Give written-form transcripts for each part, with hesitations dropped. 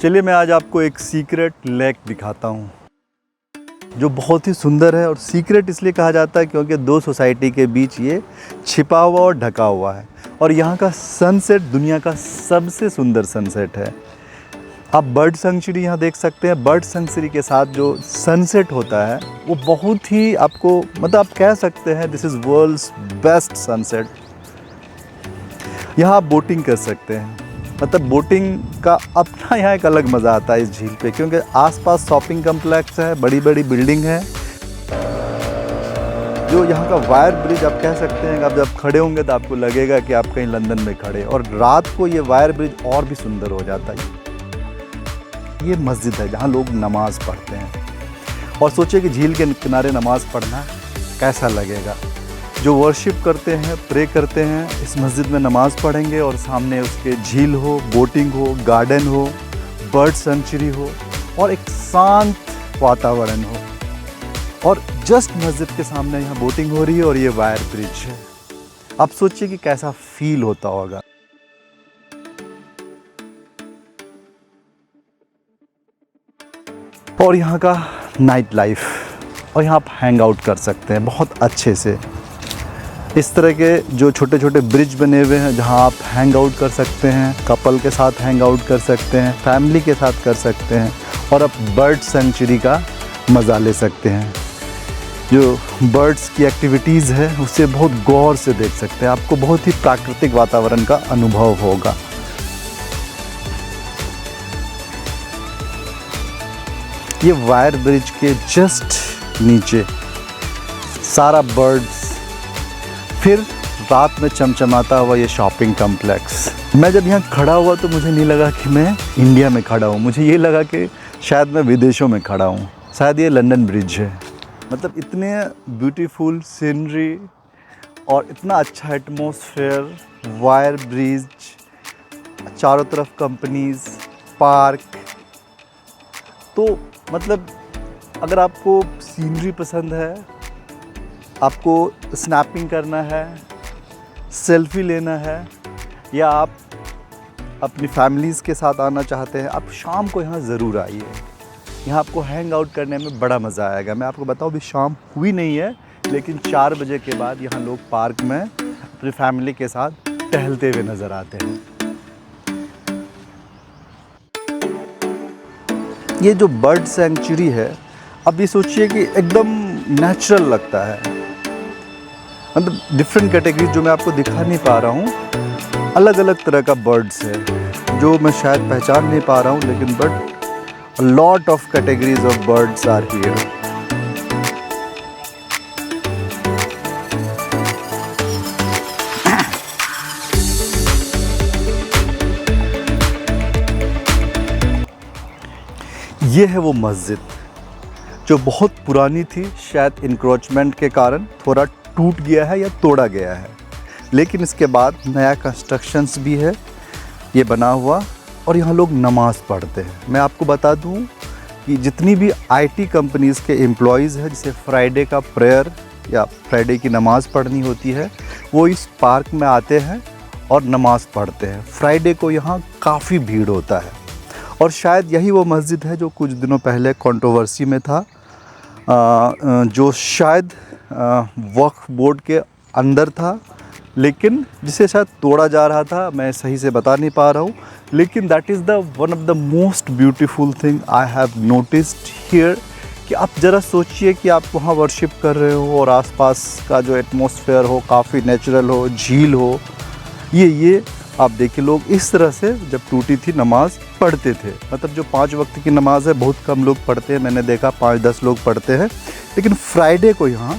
चलिए मैं आज आपको एक सीक्रेट लेक दिखाता हूँ जो बहुत ही सुंदर है। और सीक्रेट इसलिए कहा जाता है क्योंकि दो सोसाइटी के बीच ये छिपा हुआ और ढका हुआ है। और यहाँ का सनसेट दुनिया का सबसे सुंदर सनसेट है। आप बर्ड सेंचुरी यहाँ देख सकते हैं। बर्ड सेंचुरी के साथ जो सनसेट होता है वो बहुत ही आपको मतलब आप कह सकते हैं this is world's best sunset. यहाँ आप बोटिंग कर सकते हैं। मतलब बोटिंग का अपना यहाँ एक अलग मज़ा आता है इस झील पे, क्योंकि आसपास शॉपिंग कम्प्लेक्स है, बड़ी बड़ी बिल्डिंग है। जो यहाँ का वायर ब्रिज आप कह सकते हैं, आप जब खड़े होंगे तो आपको लगेगा कि आप कहीं लंदन में खड़े। और रात को ये वायर ब्रिज और भी सुंदर हो जाता है। ये मस्जिद है जहाँ लोग नमाज़ पढ़ते हैं। और सोचिए कि झील के किनारे नमाज़ पढ़ना कैसा लगेगा। जो वर्शिप करते हैं, प्रे करते हैं, इस मस्जिद में नमाज़ पढ़ेंगे और सामने उसके झील हो, बोटिंग हो, गार्डन हो, बर्ड सेंचुरी हो और एक शांत वातावरण हो। और जस्ट मस्जिद के सामने यहाँ बोटिंग हो रही है और ये वायर ब्रिज है। आप सोचिए कि कैसा फील होता होगा। और यहाँ का नाइट लाइफ, और यहाँ आप हैंग आउट कर सकते हैं बहुत अच्छे से। इस तरह के जो छोटे छोटे ब्रिज बने हुए हैं जहाँ आप हैंग आउट कर सकते हैं, कपल के साथ हैंग आउट कर सकते हैं, फैमिली के साथ कर सकते हैं और आप बर्ड सेंचुरी का मज़ा ले सकते हैं। जो बर्ड्स की एक्टिविटीज़ है उसे बहुत गौर से देख सकते हैं। आपको बहुत ही प्राकृतिक वातावरण का अनुभव होगा। ये वायर ब्रिज के जस्ट नीचे सारा बर्ड्स, फिर रात में चमचमाता हुआ ये शॉपिंग कम्प्लेक्स। मैं जब यहाँ खड़ा हुआ तो मुझे नहीं लगा कि मैं इंडिया में खड़ा हूँ, मुझे ये लगा कि शायद मैं विदेशों में खड़ा हूँ। शायद ये लंदन ब्रिज है। मतलब इतने ब्यूटीफुल सीनरी और इतना अच्छा एटमॉस्फेयर, वायर ब्रिज, चारों तरफ कंपनीज, पार्क। तो मतलब अगर आपको सीनरी पसंद है, आपको स्नैपिंग करना है, सेल्फी लेना है, या आप अपनी फैमिलीज़ के साथ आना चाहते हैं, आप शाम को यहाँ ज़रूर आइए। यहाँ आपको हैंग आउट करने में बड़ा मज़ा आएगा। मैं आपको बताऊँ अभी शाम हुई नहीं है, लेकिन 4 बजे के बाद यहाँ लोग पार्क में अपनी फैमिली के साथ टहलते हुए नज़र आते हैं। ये जो बर्ड सेंचुरी है, अब ये सोचिए कि एकदम नेचुरल लगता है। मतलब डिफरेंट कैटेगरीज जो मैं आपको दिखा नहीं पा रहा हूँ, अलग अलग तरह का बर्ड्स है जो मैं शायद पहचान नहीं पा रहा हूँ, लेकिन but a lot of categories of birds are here. ये है वो मस्जिद जो बहुत पुरानी थी, शायद इंक्रोचमेंट के कारण थोड़ा टूट गया है या तोड़ा गया है, लेकिन इसके बाद नया कंस्ट्रक्शंस भी है ये बना हुआ और यहाँ लोग नमाज़ पढ़ते हैं। मैं आपको बता दूँ कि जितनी भी आईटी कंपनीज़ के एम्प्लॉयज़ हैं, जिसे फ्राइडे का प्रेयर या फ्राइडे की नमाज़ पढ़नी होती है, वो इस पार्क में आते हैं और नमाज़ पढ़ते हैं। फ्राइडे को यहाँ काफ़ी भीड़ होता है। और शायद यही वो मस्जिद है जो कुछ दिनों पहले कंट्रोवर्सी में था, जो शायद वक्फ बोर्ड के अंदर था, लेकिन जिसे शायद तोड़ा जा रहा था। मैं सही से बता नहीं पा रहा हूँ, लेकिन that is the one of the most beautiful thing I have noticed here. कि आप ज़रा सोचिए कि आप वहाँ वर्शिप कर रहे हो और आसपास का जो एटमॉस्फेयर हो काफ़ी नेचुरल हो, झील हो। ये आप देखिए लोग इस तरह से जब टूटी थी नमाज़ पढ़ते थे। मतलब जो 5 वक्त की नमाज़ है बहुत कम लोग पढ़ते हैं, मैंने देखा 5-10 लोग पढ़ते हैं, लेकिन फ्राइडे को यहाँ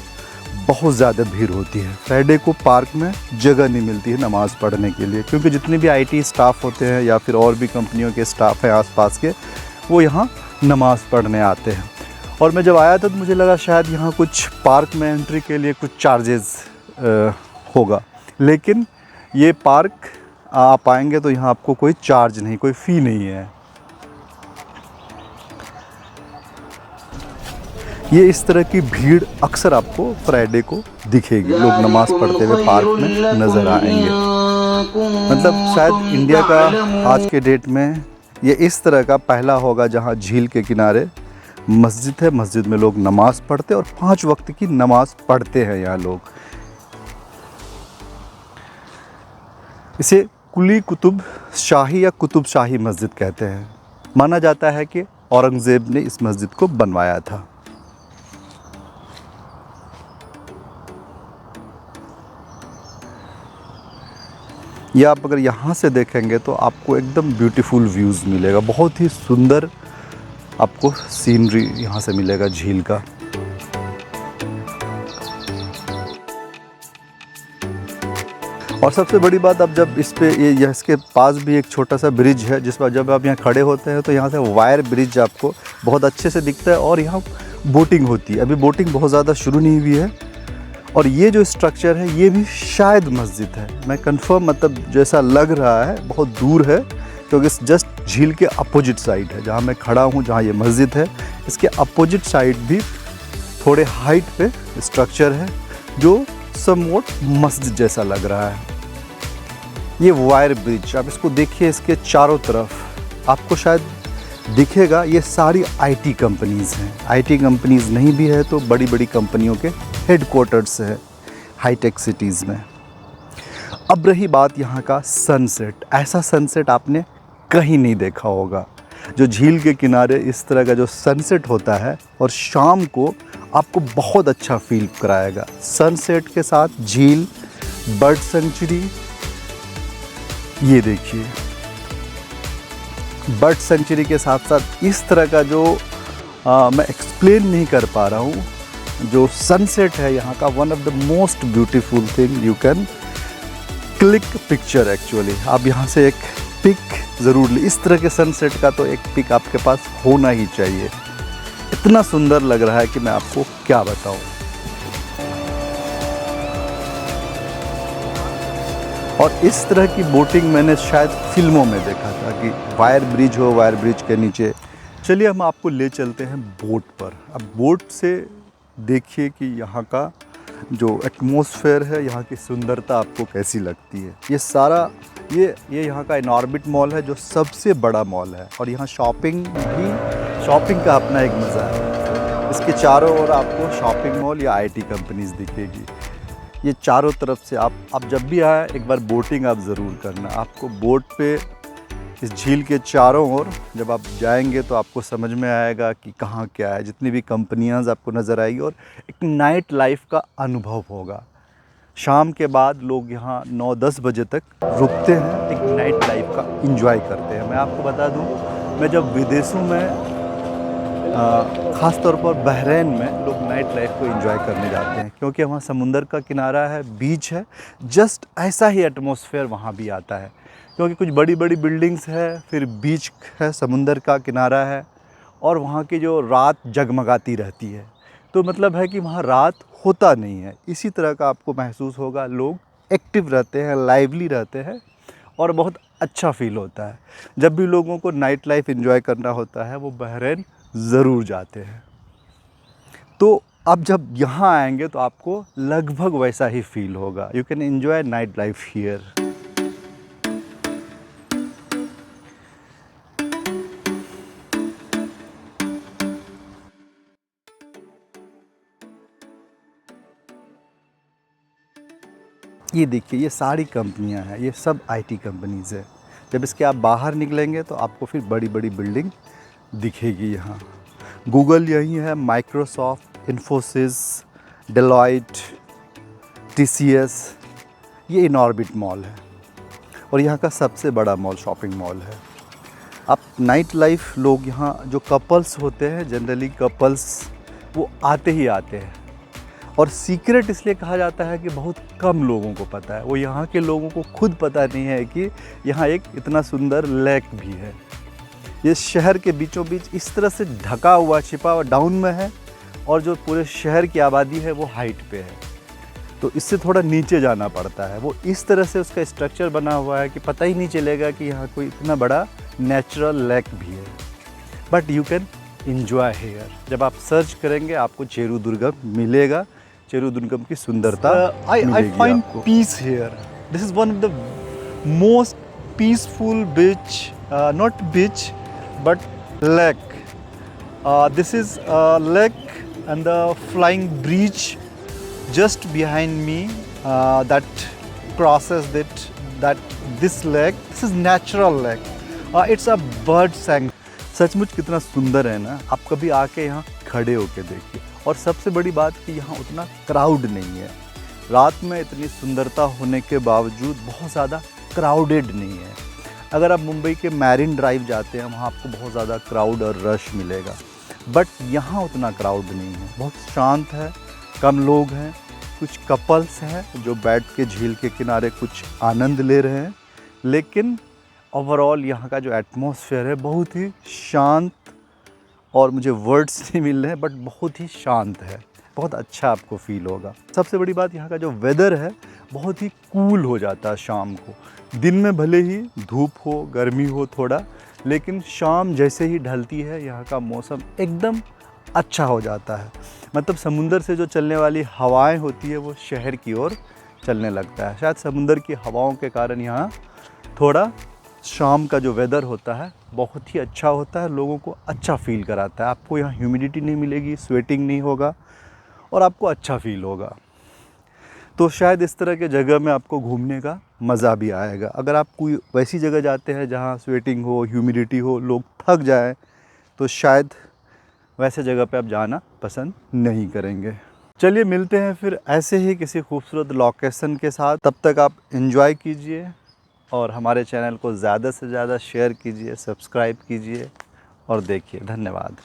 बहुत ज़्यादा भीड़ होती है। फ्राइडे को पार्क में जगह नहीं मिलती है नमाज़ पढ़ने के लिए, क्योंकि जितने भी आईटी स्टाफ होते हैं या फिर और भी कंपनियों के स्टाफ हैं आसपास के, वो यहाँ नमाज़ पढ़ने आते हैं। और मैं जब आया था तो मुझे लगा शायद यहाँ कुछ पार्क में एंट्री के लिए कुछ चार्जेस होगा, लेकिन ये पार्क आप आएंगे तो यहाँ आपको कोई चार्ज नहीं, कोई फ़ी नहीं है। ये इस तरह की भीड़ अक्सर आपको फ्राइडे को दिखेगी। लोग नमाज़ पढ़ते हुए पार्क में नज़र आएंगे। मतलब शायद इंडिया का आज के डेट में ये इस तरह का पहला होगा जहाँ झील के किनारे मस्जिद है, मस्जिद में लोग नमाज़ पढ़ते हैं और 5 वक्त की नमाज़ पढ़ते हैं यहाँ लोग। इसे कुली कुतुब शाही या कुतुब शाही मस्जिद कहते हैं। माना जाता है कि औरंगज़ेब ने इस मस्जिद को बनवाया था। ये आप अगर यहाँ से देखेंगे तो आपको एकदम ब्यूटीफुल व्यूज़ मिलेगा, बहुत ही सुंदर आपको सीनरी यहाँ से मिलेगा झील का। और सबसे बड़ी बात, अब जब इस पे ये इसके पास भी एक छोटा सा ब्रिज है जिस पर जब आप यहाँ खड़े होते हैं तो यहाँ से वायर ब्रिज आपको बहुत अच्छे से दिखता है और यहाँ बोटिंग होती है। अभी बोटिंग बहुत ज़्यादा शुरू नहीं हुई है। और ये जो स्ट्रक्चर है ये भी शायद मस्जिद है, मैं कंफर्म मतलब जैसा लग रहा है बहुत दूर है, क्योंकि इस जस्ट झील के अपोजिट साइड है जहाँ मैं खड़ा हूँ, जहाँ ये मस्जिद है इसके अपोजिट साइड भी थोड़े हाइट पे स्ट्रक्चर है जो समवॉट मस्जिद जैसा लग रहा है। ये वायर ब्रिज आप इसको देखिए, इसके चारों तरफ आपको शायद दिखेगा ये सारी आईटी कंपनीज़ हैं। आईटी कंपनीज़ नहीं भी है तो बड़ी बड़ी कंपनियों के हेडक्वार्टर्स है हाईटेक सिटीज़ में। अब रही बात यहाँ का सनसेट, ऐसा सनसेट आपने कहीं नहीं देखा होगा। जो झील के किनारे इस तरह का जो सनसेट होता है और शाम को आपको बहुत अच्छा फील कराएगा। सनसेट के साथ झील, बर्ड सेंचुरी, ये देखिए बर्ड सेंचुरी के साथ साथ इस तरह का जो मैं एक्सप्लेन नहीं कर पा रहा हूँ, जो सनसेट है यहाँ का, one of the most beautiful thing you can click picture. Actually आप यहाँ से एक पिक ज़रूर ले, इस तरह के सनसेट का तो एक पिक आपके पास होना ही चाहिए। इतना सुंदर लग रहा है कि मैं आपको क्या बताऊँ। और इस तरह की बोटिंग मैंने शायद फिल्मों में देखा था कि वायर ब्रिज हो, वायर ब्रिज के नीचे। चलिए हम आपको ले चलते हैं बोट पर। अब बोट से देखिए कि यहाँ का जो एटमॉस्फेयर है, यहाँ की सुंदरता आपको कैसी लगती है। ये सारा ये यहाँ का इनऑर्बिट मॉल है जो सबसे बड़ा मॉल है और यहाँ शॉपिंग का अपना एक मज़ा है। इसके चारों ओर आपको शॉपिंग मॉल या आईटी कंपनीज़ दिखेगी। ये चारों तरफ से आप जब भी आए एक बार बोटिंग आप ज़रूर करना। आपको बोट पे इस झील के चारों ओर जब आप जाएंगे तो आपको समझ में आएगा कि कहाँ क्या है। जितनी भी कंपनियां आपको नज़र आएगी और एक नाइट लाइफ का अनुभव होगा। शाम के बाद लोग यहाँ 9-10 बजे तक रुकते हैं, एक नाइट लाइफ का एंजॉय करते हैं। मैं आपको बता दूँ, मैं जब विदेशों में ख़ास तौर पर बहरीन में लोग नाइट लाइफ को एंजॉय करने जाते हैं क्योंकि वहाँ समुंदर का किनारा है, बीच है, जस्ट ऐसा ही एटमॉस्फेयर वहाँ भी आता है क्योंकि कुछ बड़ी बड़ी बिल्डिंग्स है, फिर बीच है, समुंदर का किनारा है और वहाँ की जो रात जगमगाती रहती है। तो मतलब है कि वहाँ रात होता नहीं है। इसी तरह का आपको महसूस होगा। लोग एक्टिव रहते हैं, लाइवली रहते हैं और बहुत अच्छा फील होता है। जब भी लोगों को नाइट लाइफ एंजॉय करना होता है वो बहरीन ज़रूर जाते हैं। तो अब जब यहाँ आएंगे तो आपको लगभग वैसा ही फील होगा। You can enjoy night life here. ये देखिए ये सारी कंपनियां हैं, ये सब आईटी कंपनीज़ है। जब इसके आप बाहर निकलेंगे तो आपको फिर बड़ी बड़ी बिल्डिंग दिखेगी। यहाँ गूगल यही है, माइक्रोसॉफ्ट, इन्फोसिस, डेलॉयट, TCS, ये इनऑर्बिट मॉल है और यहाँ का सबसे बड़ा मॉल शॉपिंग मॉल है। अब नाइट लाइफ लोग यहाँ जो कपल्स होते हैं, जनरली कपल्स वो आते ही आते हैं और सीक्रेट इसलिए कहा जाता है कि बहुत कम लोगों को पता है। वो यहाँ के लोगों को खुद पता नहीं है कि यहाँ एक इतना सुंदर लेक भी है। ये शहर के बीचों बीच इस तरह से ढका हुआ, छिपा हुआ डाउन में है और जो पूरे शहर की आबादी है वो हाइट पे है, तो इससे थोड़ा नीचे जाना पड़ता है। वो इस तरह से उसका स्ट्रक्चर बना हुआ है कि पता ही नहीं चलेगा कि यहाँ कोई इतना बड़ा नेचुरल लेक भी है। But you can enjoy here. जब आप सर्च करेंगे आपको चेरू दुर्गम मिलेगा। चेरू दुर्गम की सुंदरता I find peace here. This is one of the most peaceful beach not beach but lake. This is lake and the flying bridge just behind me that crosses this lake. This is natural lake. It's a bird sanctuary. सचमुच कितना सुंदर है ना, आप कभी आके यहाँ खड़े होके देखिए। और सबसे बड़ी बात कि यहाँ उतना क्राउड नहीं है। रात में इतनी सुंदरता होने के बावजूद बहुत ज़्यादा क्राउडेड नहीं है। अगर आप मुंबई के मैरिन ड्राइव जाते हैं वहाँ आपको बहुत ज़्यादा क्राउड और रश मिलेगा, बट यहाँ उतना क्राउड नहीं है। बहुत शांत है, कम लोग हैं, कुछ कपल्स हैं जो बैठ के झील के किनारे कुछ आनंद ले रहे हैं, लेकिन ओवरऑल यहाँ का जो एटमॉस्फेयर है बहुत ही शांत, और मुझे वर्ड्स नहीं मिल रहे हैं बट बहुत ही शांत है। बहुत अच्छा आपको फील होगा। सबसे बड़ी बात यहाँ का जो वेदर है बहुत ही कूल हो जाता है शाम को। दिन में भले ही धूप हो, गर्मी हो थोड़ा, लेकिन शाम जैसे ही ढलती है यहाँ का मौसम एकदम अच्छा हो जाता है। मतलब समुंदर से जो चलने वाली हवाएं होती है वो शहर की ओर चलने लगता है। शायद समुंदर की हवाओं के कारण यहाँ थोड़ा शाम का जो वेदर होता है बहुत ही अच्छा होता है, लोगों को अच्छा फील कराता है। आपको यहाँ ह्यूमिडिटी नहीं मिलेगी, स्वेटिंग नहीं होगा और आपको अच्छा फील होगा। तो शायद इस तरह के जगह में आपको घूमने का मज़ा भी आएगा। अगर आप कोई वैसी जगह जाते हैं जहाँ स्वेटिंग हो, ह्यूमिडिटी हो, लोग थक जाएं, तो शायद वैसे जगह पे आप जाना पसंद नहीं करेंगे। चलिए मिलते हैं फिर ऐसे ही किसी खूबसूरत लोकेशन के साथ। तब तक आप एंजॉय कीजिए और हमारे चैनल को ज़्यादा से ज़्यादा शेयर कीजिए, सब्सक्राइब कीजिए और देखिए। धन्यवाद।